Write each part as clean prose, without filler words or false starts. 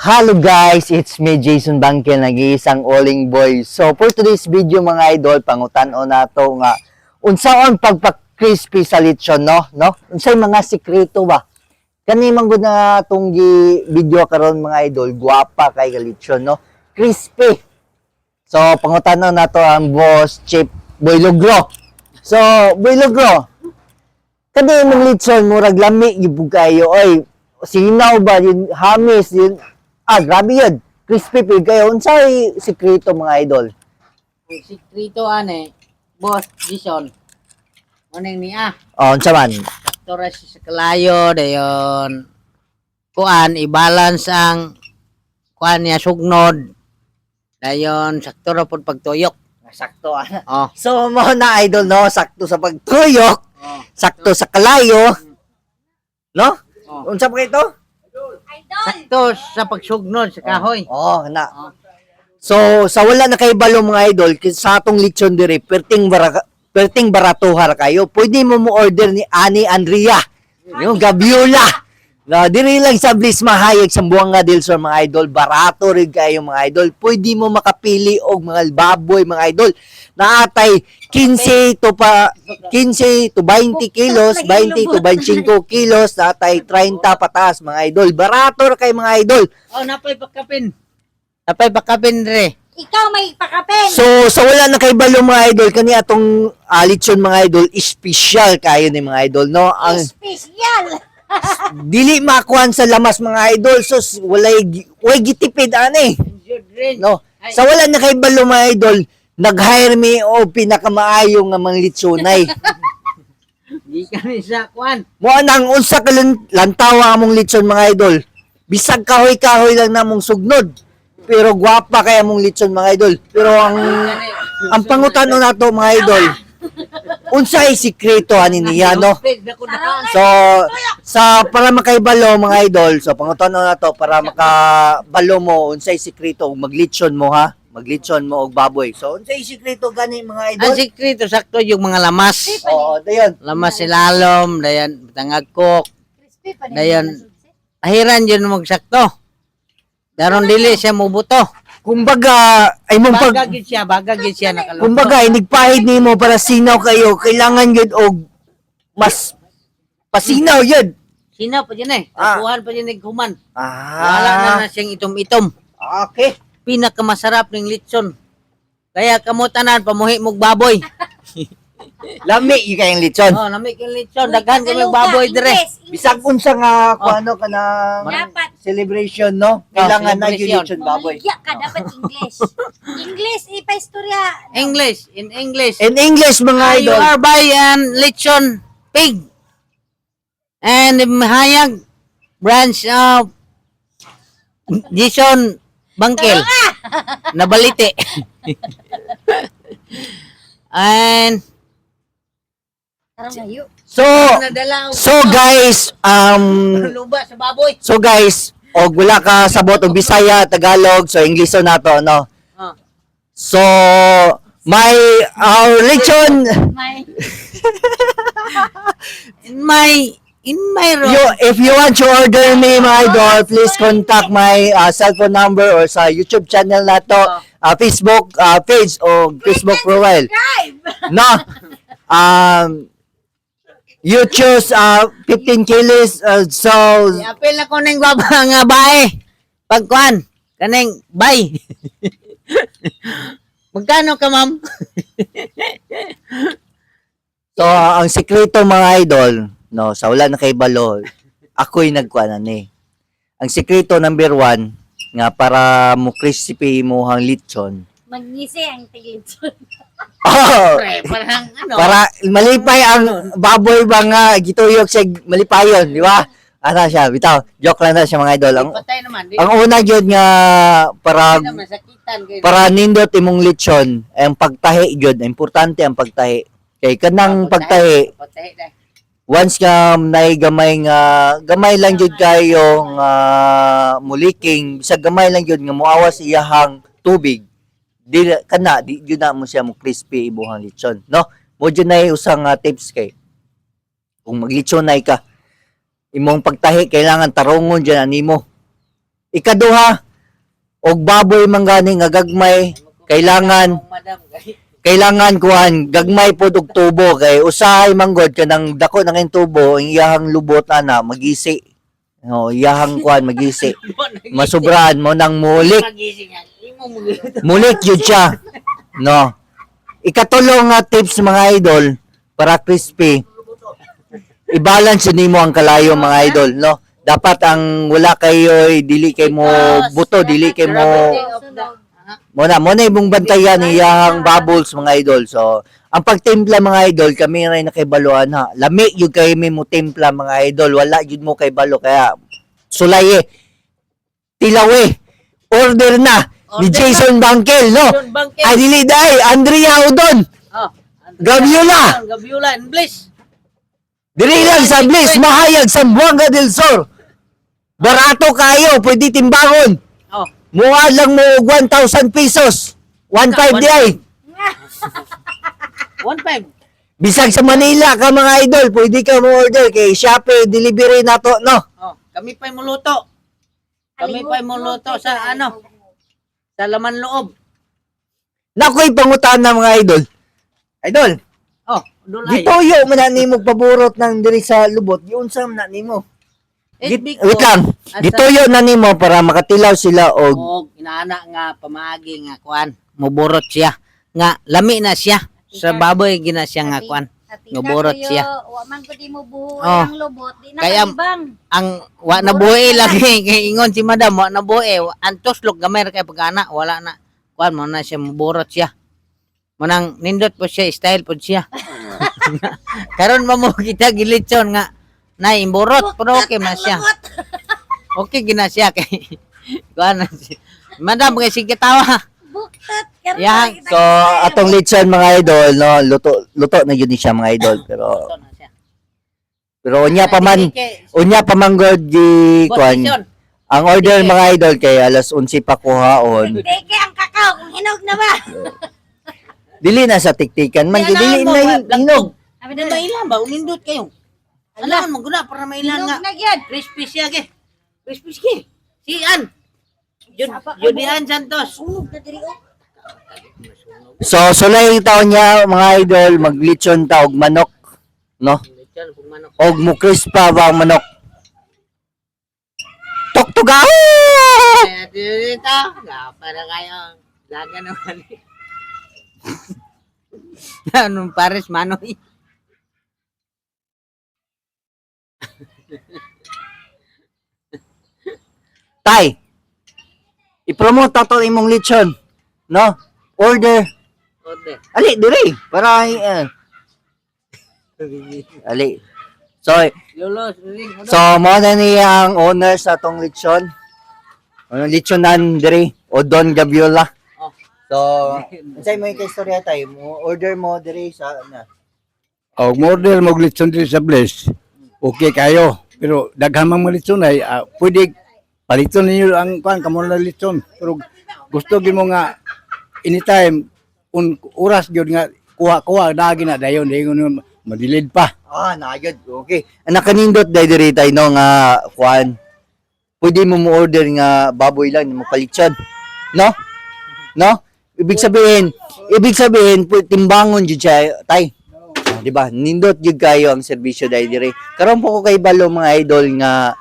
Hello guys, it's me Jason Bangkel, nag-iisang Oling Boy. So for today's video mga idol, pangutan-o nato nga unsaon pagpa-crispy sa lechon no? Unsay mga sikreto ba? Kani man gud na tong video karon mga idol, guwapa kay lechon no? Crispy. So pangutan-o nato ang boss Chef Boy Logro. So Boy Logro, kani mong lechon murag lami gyud kayo oy. Sinaw ba yun, hamis yun. Grabe yun. Crispy pig kayo. Unsay sikreto mga idol? Ang sikrito ane, boss Jason. Morning niya. Unsa man? Saktora sa kalayo dayon. Kuan i-balance ang kuan niya sugnod. Dayon saktora pud pagtuyok. Sakto ana. Oh. So mo na idol no, sakto sa pagtuyok, Oh. sakto sa kalayo. No? Oh. Unsa pa ito? Sakto sa pagsugnod sa kahoy. Na. Oh. So sa wala na kay balo mga idol, sa atong lechon dire, perting baratuhar kayo. Pwede mo order ni Ani Andrea. Yung Gabiola. Na diri lang sa Bliss Mahayag sa Buanga del Sur mga idol, barato rin kayo mga idol. Pwede mo makapili og mga baboy mga idol na atay 15 to 20 kilos, 20 to 25 kilos, na atay 30 pataas mga idol. Barato rin kayo mga idol. Oh, napay pakapin. Napay pakapin dire. Ikaw may pakapin. So sa wala na kay balo mga idol, kani atong lechon mga idol, special kayo ni mga idol no. Ang Special. dili makuan sa lamas mga idol, so walay gitipid ani. No. Sa wala na kay balo mga idol, nag-hire me o pinakamaayo nga mga lechonay. Di kami sa kuan. Mo nang unsa ka lantawa among lechon mga idol. Bisag kahoy-kahoy lang namong sugnod. Pero gwapa kay among lechon mga idol. Pero ang pangutano nato mga idol, unsay sikreto ani niya no? So sa para makaibalo mga idol, so pangutano nato para makabalo mo unsay sikreto ug maglechon mo ha. Maglechon mo og baboy. So unsay sikreto gani mga idol? Ang sikrito sakto yung mga lamas. Oo, dayon. Lamas ilalom, dayan tangag cook. Crispy pa Dayon. Ahiran yun magsakto. Daron dili siya mubuto. Kumbaga ay mong Bagagid siya nakaluto. kumbaga inigpahid nimo para sinaw kayo, kailangan gyud og mas pasinaw yun. Sino pa dyan eh. Kuhan pa dyan human. Wala na siyang itom-itom. Okay. Pinakamasarap ng lechon. Kaya kamutanan, pamuhi mong baboy. Lami yung kayong lechon. Oh, namik yung lechon. Daghan kami baboy dire. Bisag unsa nga kuano ka ng Dapat. celebration no? Kailangan na yung celebration. lechon baboy. Mamigya ka, dapat English. English, ipa-istorya. English, in English. In English mga You idol. are buying lechon pig. And Mahayag branch of Jason Bangkel. Nabalite. And Tarang layo. nadala So guys, luba sa baboy. og wala ka sabot og Bisaya, Tagalog, so Englisho nato no. Oh. So our lechon May In my room. if you want to order me mga idol, please contact my cellphone number or sa YouTube channel nato, Facebook page o Facebook profile. subscribe. No. You choose 15 kilos so Apil na ko ning baba nga bae. Pagkuan, kaning bay. Magkano ka, ma'am? so ang sikreto mga idol, no, sa wala na kay balo, ako'y nagkuan ni. Ang sikreto number 1 nga para mo crispy mo hang lechon. Magnisi ang tigilson. Oh, Pre, parang ano? para malipay ang baboy ba nga gituyok siya malipayon, di ba? Ana siya, bitaw. Joke lang na siya mga idol. Patay naman. Di Ang una gyud nga para naman sakitan. para nindot imong lechon, ang pagtahi gyud, importante ang pagtahi. Kay kanang pagtahi, Patay na. once ka nay gamay lang gyud kayo nga muliking, bisag gamay lang gyud nga muawas iyahang tubig. Di gyud na mo siya mo crispy ibuhang lechon, no? Mo gyud nay usang tips kay kung maglechon nay ka, imong pagtahi kailangan tarungon dyan animo. Ikaduha, og baboy man gani nga gagmay, kailangan kuan gagmay pod og tubo kay usahay manggod kanang dako nang yung tubo ang iyahang lubot ana magisi. No, iyahang kuan magisi. Masubrahan mo nang mulik. Mulik yun siya. No. Ikatulong nga tips mga idol para crispy. I-balance nimo ang kalayo mga idol, no. Dapat ang wala kayo dili kay mo buto, dili kay mo Muna imong bantayan iyang bubbles mga idol. So, ang pagtimpla mga idol, kami rin nakaibaluan ha. Lami yung kay mo timpla mga idol. Wala yun mo kay balo. Kaya, sulaye. Tilawe. Order na. Ni Jason Bangkel, no? Ay, dili day. Andrea Udon. Gaviola. Gaviola and Bliss. Dili lang sa Bliss. Mahayag sa Buanga del Sur. Barato kayo. Pwede timbangon. Muha lang mo 1,000 pesos. 1,500 di ay. 1.5. Bisag sa Manila ka mga idol, pwede ka mo order kay Shopee delivery na to, no? Kami pa'y muluto. Kami pa'y muluto sa ano? Sa laman loob. Nakoy pangutan na mga idol. Idol, Dulay. gitoyo man na nimo paborot ng diri sa lubot. Yun sa man na nimo. Wait lang. Gitoyo na nimo para makatilaw sila og Inaana nga pamaagi nga kuan. Muburot siya. Nga lami na siya. Sa baboy gina siya nga kuan. Muburot siya. Wa man ko di mo buhay ang lubot. Di na Kaya- kalibang. Ang wa na buhi lagi kay ingon si madam wa na buhi. Ang tuslok gamay ra kay pagana wala na. Kuan mo na siya muburot siya. Manang nindot po siya, style po siya. Karon mo kita gilitson nga na imburot pero okay man siya. Okay gina siya kay kuan na siya. Madam kay sige tawa. Buktat. Yan. so atong lechon mga idol, no, luto na yun siya mga idol pero unya pa man god gi kuan. Ang order mga idol kay alas 11 pa kuhaon. Teke ang kakao kung hinog na ba? Dili na sa tiktikan man dili na hinog. Sabi Ano na ba ilan ba? Umindot kayo. Alam mo guna para mailan nga. hinog na gyud. Crispy siya ke. Crispy siya. Sian. Judian Santos. Sunog na diri oh. So sulay taon niya mga idol maglechon ta og manok, no? Og mo crispa ba ang manok. Tuktugaw! Dito. Para kayo. Laga naman. Anong pares manoy? Tay. I-promote ato imong lechon, no? Order. Order. Ali diri para ali. So Lulos. mo na ni ang owner sa tong lechon. Ano lechonan diri Odon Gaviola. Oh. So, unsay mo kay istorya tay? Mo order mo diri sa na. Og model mo litson diri sa Bliss. Okay kayo. Pero daghan man mo litson ay pwede paliton ninyo ang kuan kamo na litson. Pero gusto gyud mo nga anytime oras gyud nga kuha dagi na dayon dayon madilid pa. Nagad. Okay. Anak kanindot diri tay no nga kuan. Pwede mo order nga baboy lang mo palitson. No? No? Ibig sabihin timbangon jud siya tay. Di ba? Nindot jud kayo ang serbisyo diri. Karon po ko kay balo mga idol nga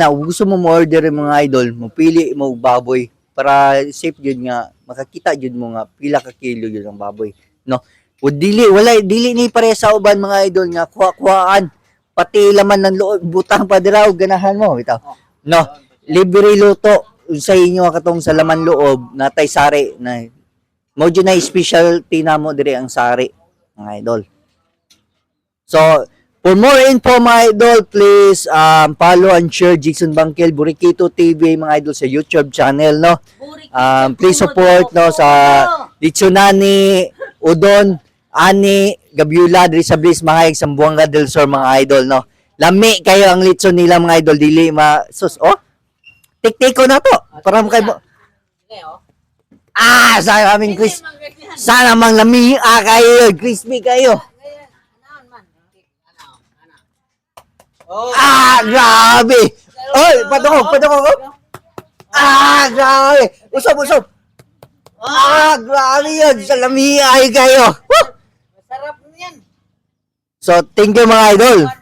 gusto mo order mga idol, mopili mo og baboy para safe jud nga makakita jud mo nga pila ka kilo jud ang baboy, no? O dili ni pare sa uban mga idol nga kuhaan pati laman ng loob butang pa dira og ganahan mo bitaw. No, libre luto sa inyo katong sa laman loob natay sari na mo jud na specialty namo diri ang sari mga idol. So, for more info mga idol, please follow and share Jason Bangkel Burikito TV mga idol sa YouTube channel, no? Please support no sa Lechonani, Udon, Ani, Gaviola, diri sa Bliss, Mahayag, Sambuanga del Sur mga idol, no? Lami kayo ang lechon nila mga idol, dili tik-tiko na to. Para mo kayo sa aming sana mang lami kayo, crispy kayo. Grabe! Oy, padungog! Grabe! Usap! Grabe yun! Salami ay kayo! Masarap niyan. So, thank you mga idol!